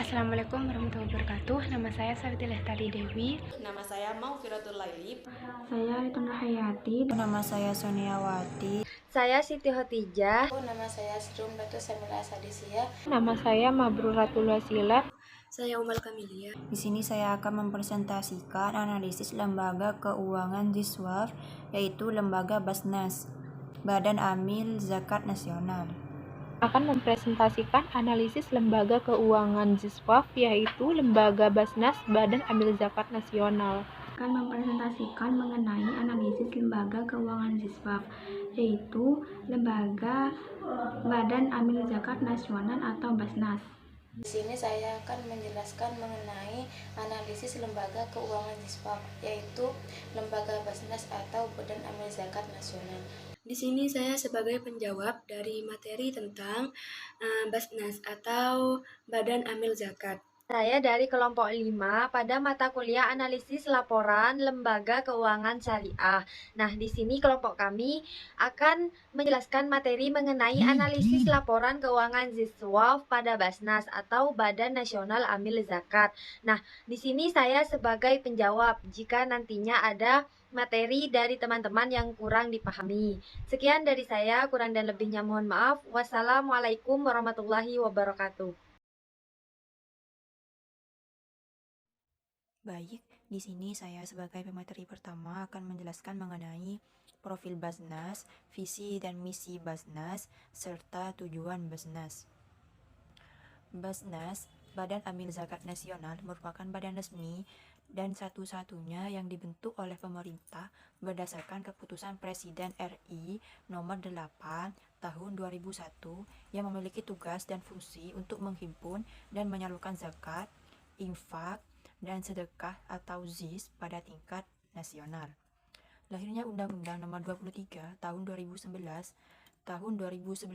Assalamualaikum warahmatullahi wabarakatuh. Nama saya Sarti Lestari Dewi. Nama saya Maufirotul Lailib. Saya Ritun Rahayati. Nama saya Soniawati. Saya Siti Hotijah. Nama saya Srum Datu Semila Sadisia. Nama saya Mabruratul Wasila. Saya Umal Kamilia. Di sini saya akan mempresentasikan analisis lembaga keuangan ZISWAF, yaitu lembaga Basnas, Badan Amil Zakat Nasional. Akan mempresentasikan analisis lembaga keuangan ZISWAF, yaitu lembaga Basnas, Badan Amil Zakat Nasional. Akan mempresentasikan mengenai analisis lembaga keuangan ZISWAF, yaitu lembaga Badan Amil Zakat Nasional atau Basnas. Di sini saya akan menjelaskan mengenai analisis lembaga keuangan ZISWAF, yaitu lembaga Basnas atau Badan Amil Zakat Nasional. Di sini saya sebagai penjawab dari materi tentang Basnas atau Badan Amil Zakat. Saya dari kelompok 5 pada mata kuliah analisis laporan lembaga keuangan syariah. Nah, di sini kelompok kami akan menjelaskan materi mengenai analisis laporan keuangan ZISWAF pada Basnas atau Badan Nasional Amil Zakat. Nah, di sini saya sebagai penjawab jika nantinya ada materi dari teman-teman yang kurang dipahami. Sekian dari saya, kurang dan lebihnya mohon maaf. Wassalamualaikum warahmatullahi wabarakatuh. Baik, di sini saya sebagai pemateri pertama akan menjelaskan mengenai profil Basnas, visi dan misi Basnas, serta tujuan Basnas. Basnas, Badan Amil Zakat Nasional, merupakan badan resmi dan satu-satunya yang dibentuk oleh pemerintah berdasarkan keputusan Presiden RI nomor 8 tahun 2001 yang memiliki tugas dan fungsi untuk menghimpun dan menyalurkan zakat, infak, dan sedekah atau ZIS pada tingkat nasional. Lahirnya Undang-Undang Nomor 23 Tahun 2011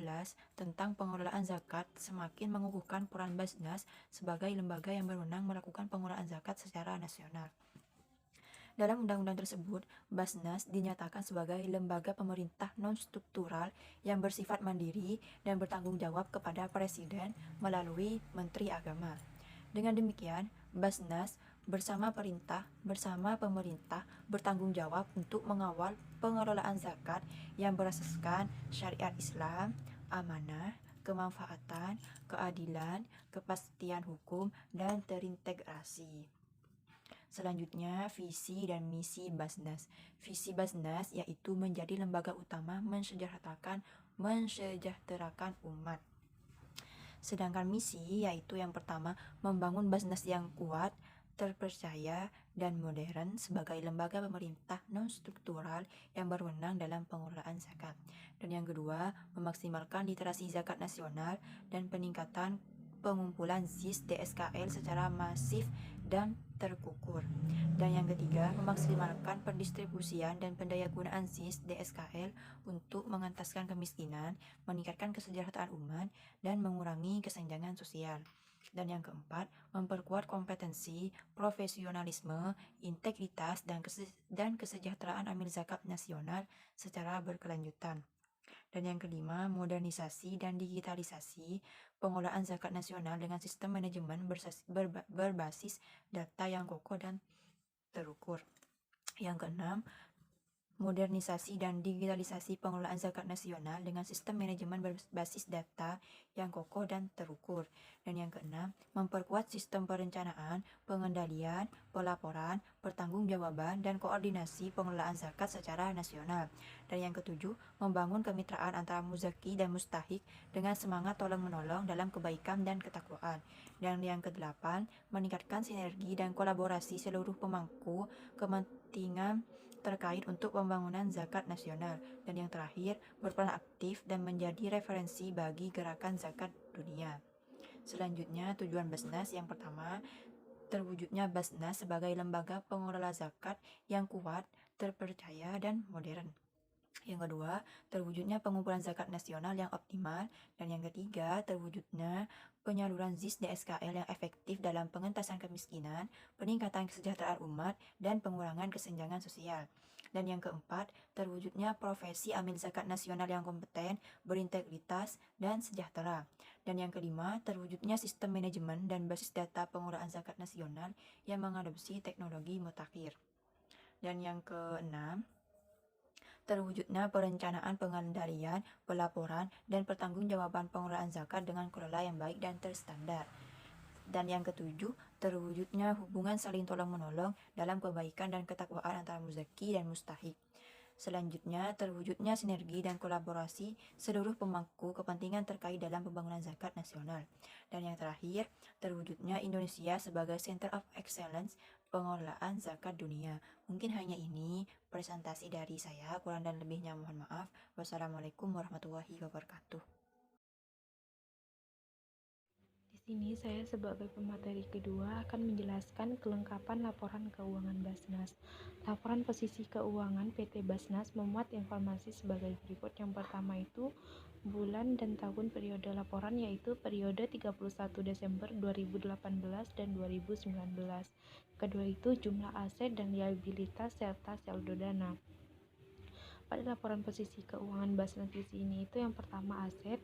tentang pengelolaan zakat semakin mengukuhkan peran Basnas sebagai lembaga yang berwenang melakukan pengelolaan zakat secara nasional. Dalam undang-undang tersebut, Basnas dinyatakan sebagai lembaga pemerintah non-struktural yang bersifat mandiri dan bertanggung jawab kepada Presiden melalui Menteri Agama. Dengan demikian, Basnas bersama pemerintah bertanggung jawab untuk mengawal pengelolaan zakat yang berasaskan syariat Islam, amanah, kemanfaatan, keadilan, kepastian hukum, dan terintegrasi. Selanjutnya, visi dan misi Basnas. Visi Basnas yaitu menjadi lembaga utama mensejahterakan umat. Sedangkan misi yaitu yang pertama, membangun Basnas yang kuat, terpercaya, dan modern sebagai lembaga pemerintah non-struktural yang berwenang dalam pengelolaan zakat. Dan yang kedua, memaksimalkan literasi zakat nasional dan peningkatan pengumpulan ZIS DSKL secara masif dan terukur. Dan yang ketiga, memaksimalkan pendistribusian dan pendayagunaan ZIS DSKL untuk mengentaskan kemiskinan, meningkatkan kesejahteraan umat, dan mengurangi kesenjangan sosial. Dan yang keempat, memperkuat kompetensi, profesionalisme, integritas, dan kesejahteraan amil zakat nasional secara berkelanjutan. Dan yang kelima, modernisasi dan digitalisasi pengelolaan zakat nasional dengan sistem manajemen berbasis data yang kokoh dan terukur. Yang keenam, modernisasi dan digitalisasi pengelolaan zakat nasional dengan sistem manajemen berbasis data yang kokoh dan terukur. Dan yang keenam, memperkuat sistem perencanaan, pengendalian, pelaporan, pertanggungjawaban, dan koordinasi pengelolaan zakat secara nasional. Dan yang ketujuh, membangun kemitraan antara muzaki dan mustahik dengan semangat tolong-menolong dalam kebaikan dan ketakwaan. Dan yang kedelapan, meningkatkan sinergi dan kolaborasi seluruh pemangku kepentingan terkait untuk pembangunan zakat nasional. Dan yang terakhir, berperan aktif dan menjadi referensi bagi gerakan zakat dunia. Selanjutnya, tujuan Basnas yang pertama, terwujudnya Basnas sebagai lembaga pengelola zakat yang kuat, terpercaya, dan modern. Yang kedua, terwujudnya pengumpulan zakat nasional yang optimal. Dan yang ketiga, terwujudnya penyaluran ZIS DSKL yang efektif dalam pengentasan kemiskinan, peningkatan kesejahteraan umat, dan pengurangan kesenjangan sosial. Dan yang keempat, terwujudnya profesi amil zakat nasional yang kompeten, berintegritas, dan sejahtera. Dan yang kelima, terwujudnya sistem manajemen dan basis data pengolahan zakat nasional yang mengadopsi teknologi mutakhir. Dan yang keenam, terwujudnya perencanaan pengendalian, pelaporan, dan pertanggungjawaban pengelolaan zakat dengan kelola yang baik dan terstandar. Dan yang ketujuh, terwujudnya hubungan saling tolong-menolong dalam kebaikan dan ketakwaan antara muzaki dan mustahik. Selanjutnya, terwujudnya sinergi dan kolaborasi seluruh pemangku kepentingan terkait dalam pembangunan zakat nasional. Dan yang terakhir, terwujudnya Indonesia sebagai Center of Excellence pengelolaan zakat dunia. Mungkin hanya ini presentasi dari saya, kurang dan lebihnya mohon maaf. Wassalamualaikum warahmatullahi wabarakatuh. Di sini saya sebagai pemateri kedua akan menjelaskan kelengkapan laporan keuangan Basnas. Laporan posisi keuangan PT Basnas memuat informasi sebagai berikut. Yang pertama itu bulan dan tahun periode laporan, yaitu periode 31 Desember 2018 dan 2019. Kedua itu jumlah aset dan liabilitas serta saldo dana. Pada laporan posisi keuangan Basnas di sini itu yang pertama aset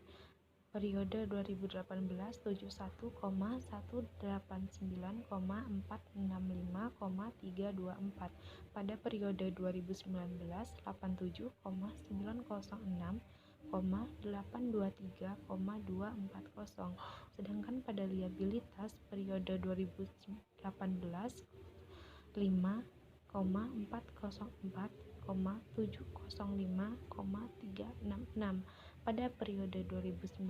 periode 2018 71,189,465,324. Pada periode 2019 87,906,823,240. Sedangkan pada liabilitas periode 2018 5,404,705,366. Pada periode 2019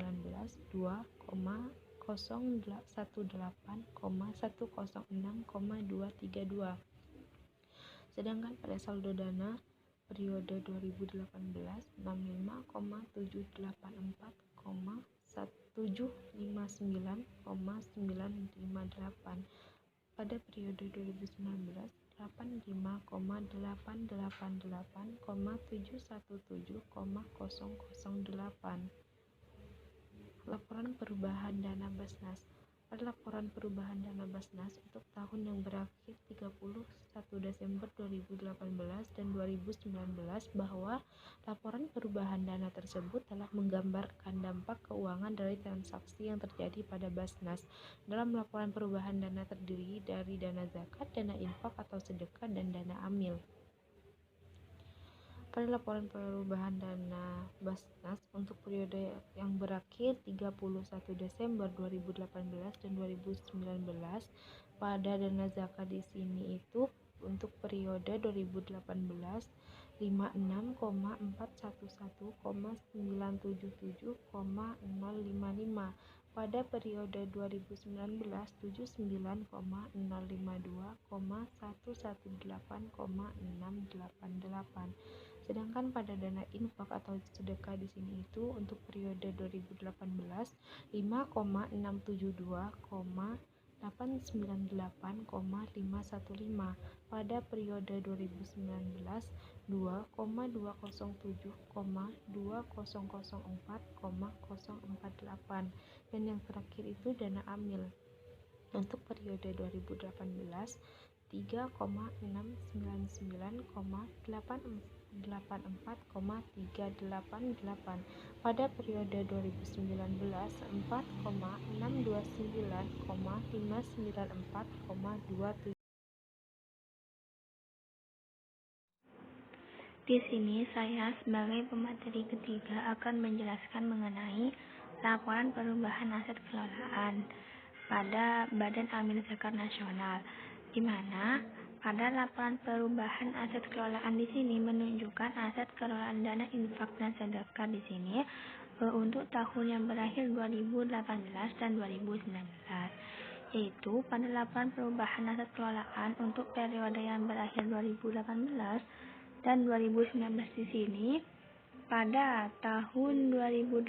2,018,106,232. Sedangkan pada saldo dana periode 2018 65,784,759,958. Pada periode 2019 85,888,717,008. Laporan perubahan dana Basnas. Pada laporan perubahan dana Basnas untuk tahun yang berakhir 31 Desember 2018 dan 2019 bahwa laporan perubahan dana tersebut telah menggambarkan dampak keuangan dari transaksi yang terjadi pada Basnas. Dalam laporan perubahan dana terdiri dari dana zakat, dana infak atau sedekah, dan dana amil. Pada laporan perubahan dana Basnas untuk periode yang berakhir 31 Desember 2018 dan 2019 pada dana zakat di sini itu untuk periode 2018 56,411,977,055. Pada periode 2019 79,052,118,688. Sedangkan pada dana infak atau sedekah di sini itu untuk periode 2018 5,672,898,515. Pada periode 2019 2,207,2004,048. Dan yang terakhir itu dana amil untuk periode 2018 3,699,884,388. Pada periode 2019 4,629,594,27. Di sini saya sebagai pemateri ketiga akan menjelaskan mengenai laporan perubahan aset kelolaan pada Badan Amil Zakat Nasional, di mana pada laporan perubahan aset kelolaan di sini menunjukkan aset kelolaan dana infak dan sedekah di sini untuk tahun yang berakhir 2018 dan 2019, yaitu pada laporan perubahan aset kelolaan untuk periode yang berakhir 2018 dan 2019 di sini pada tahun 2018,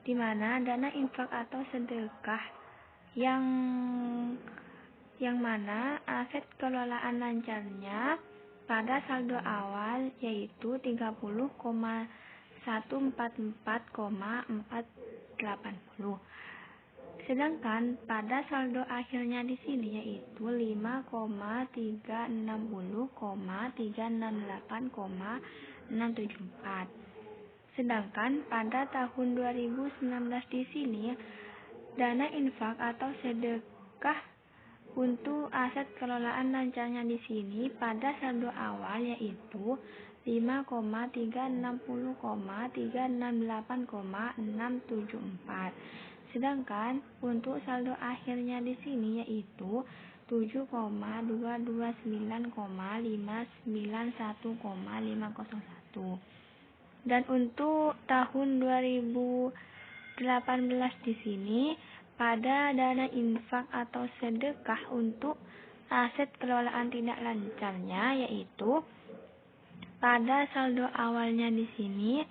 di mana dana infak atau sedekah yang mana aset kelolaan lancarnya pada saldo awal yaitu 30,144,480. Sedangkan pada saldo akhirnya di sini yaitu 5,360,368,674. Sedangkan pada tahun 2019 di sini dana infak atau sedekah untuk aset kelolaan lancarnya di sini pada saldo awal yaitu 5,360,368,674. Sedangkan untuk saldo akhirnya di sini yaitu 7,229,591,501. Dan untuk tahun 2018 di sini pada dana infak atau sedekah untuk aset kelolaan tidak lancarnya yaitu pada saldo awalnya di sini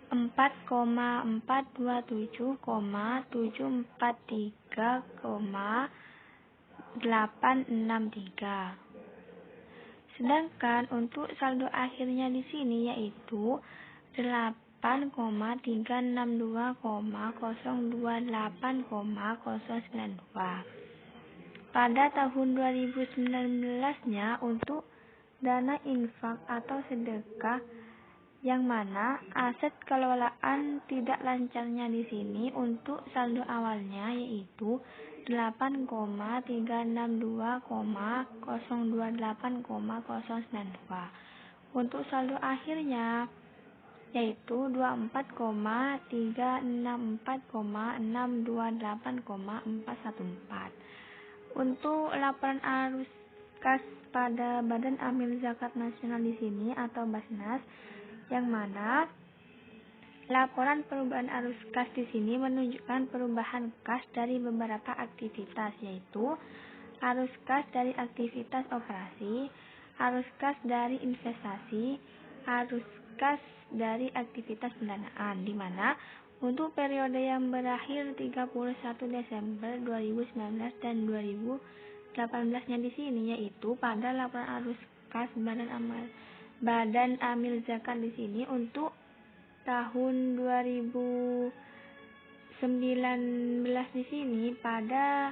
4,427,743,863. Sedangkan untuk saldo akhirnya di sini yaitu 8,362,028,092. Pada tahun 2019-nya untuk dana infak atau sedekah yang mana aset kelolaan tidak lancarnya di sini untuk saldo awalnya yaitu 8,362,028,092. Untuk saldo akhirnya yaitu 24,364,628,414. Untuk laporan arus kas pada Badan Amil Zakat Nasional di sini atau Basnas, yang mana laporan perubahan arus kas di sini menunjukkan perubahan kas dari beberapa aktivitas, yaitu arus kas dari aktivitas operasi, arus kas dari investasi, arus kas dari aktivitas pendanaan, di mana untuk periode yang berakhir 31 Desember 2019 dan 2018-nya di sini yaitu pada laporan arus kas Badan Amil Zakat di sini untuk tahun 2019 di sini pada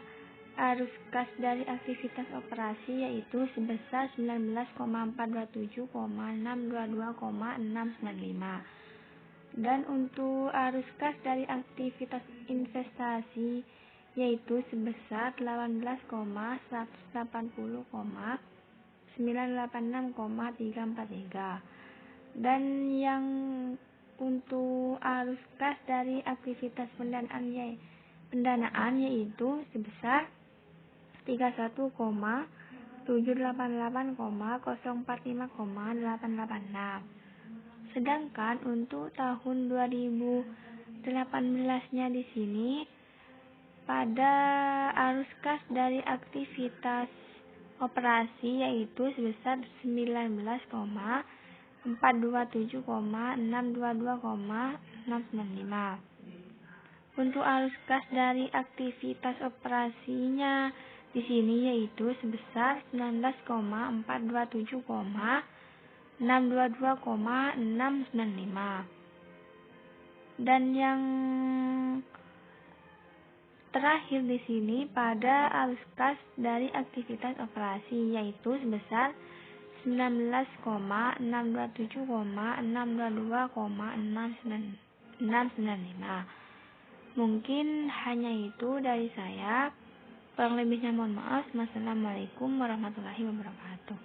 arus kas dari aktivitas operasi yaitu sebesar 19,427,622,695. Dan untuk arus kas dari aktivitas investasi yaitu sebesar 18,180,986,343. Dan yang untuk arus kas dari aktivitas pendanaan yaitu sebesar 31,788,045,886. Sedangkan untuk tahun 2018-nya di sini pada arus kas dari aktivitas operasi yaitu sebesar 19,427,622,695. Untuk arus kas dari aktivitas operasinya di sini yaitu sebesar 19,427,622,695. Dan yang terakhir di sini pada arus kas dari aktivitas operasi yaitu sebesar 19,627,622,695. Mungkin hanya itu dari saya. Kurang lebihnya mohon maaf. Wassalamualaikum warahmatullahi wabarakatuh.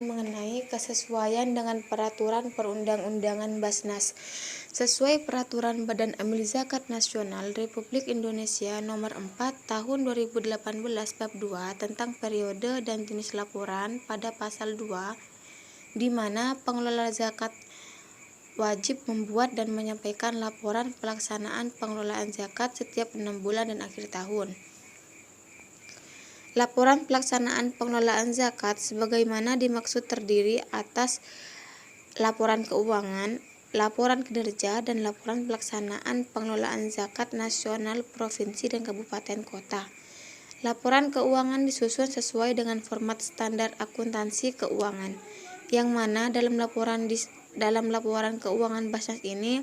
Mengenai kesesuaian dengan peraturan perundang-undangan Basnas. Sesuai peraturan Badan Amil Zakat Nasional Republik Indonesia nomor 4 tahun 2018 bab 2 tentang periode dan jenis laporan pada pasal 2, di mana pengelola zakat wajib membuat dan menyampaikan laporan pelaksanaan pengelolaan zakat setiap 6 bulan dan akhir tahun. Laporan pelaksanaan pengelolaan zakat sebagaimana dimaksud terdiri atas laporan keuangan, laporan kinerja, dan laporan pelaksanaan pengelolaan zakat nasional provinsi dan kabupaten kota. Laporan keuangan disusun sesuai dengan format standar akuntansi keuangan, yang mana dalam laporan keuangan Basnas ini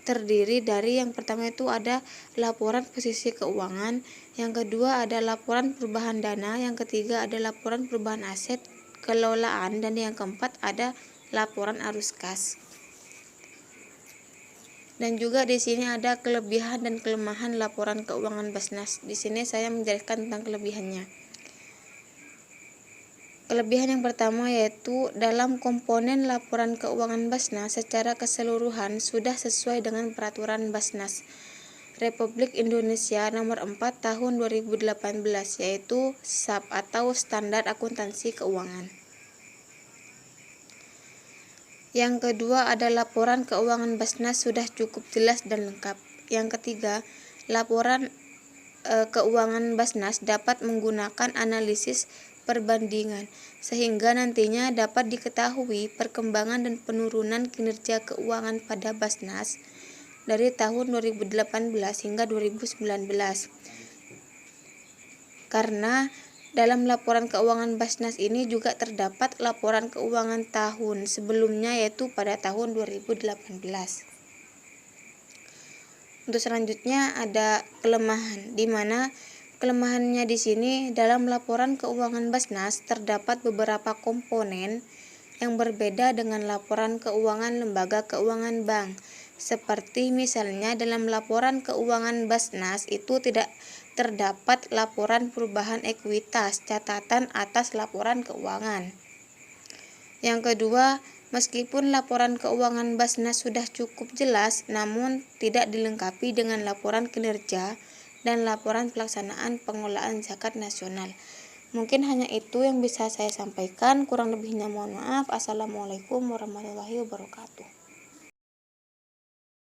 terdiri dari yang pertama itu ada laporan posisi keuangan, yang kedua ada laporan perubahan dana, yang ketiga ada laporan perubahan aset kelolaan, dan yang keempat ada laporan arus kas. Dan juga di sini ada kelebihan dan kelemahan laporan keuangan Basnas. Di sini saya menjelaskan tentang kelebihannya. Kelebihan yang pertama yaitu dalam komponen laporan keuangan Basnas secara keseluruhan sudah sesuai dengan peraturan Basnas Republik Indonesia nomor 4 tahun 2018 yaitu SAP atau Standar Akuntansi Keuangan. Yang kedua ada laporan keuangan Basnas sudah cukup jelas dan lengkap. Yang ketiga, laporan keuangan Basnas dapat menggunakan analisis perbandingan sehingga nantinya dapat diketahui perkembangan dan penurunan kinerja keuangan pada Basnas dari tahun 2018 hingga 2019. Karena dalam laporan keuangan Basnas ini juga terdapat laporan keuangan tahun sebelumnya yaitu pada tahun 2018. Untuk selanjutnya ada kelemahan, di mana kelemahannya di sini dalam laporan keuangan Basnas terdapat beberapa komponen yang berbeda dengan laporan keuangan lembaga keuangan bank. Seperti misalnya dalam laporan keuangan Basnas itu tidak terdapat laporan perubahan ekuitas, catatan atas laporan keuangan. Yang kedua, meskipun laporan keuangan Basnas sudah cukup jelas, namun tidak dilengkapi dengan laporan kinerja dan laporan pelaksanaan pengelolaan zakat nasional. Mungkin hanya itu yang bisa saya sampaikan, kurang lebihnya mohon maaf. Assalamualaikum warahmatullahi wabarakatuh.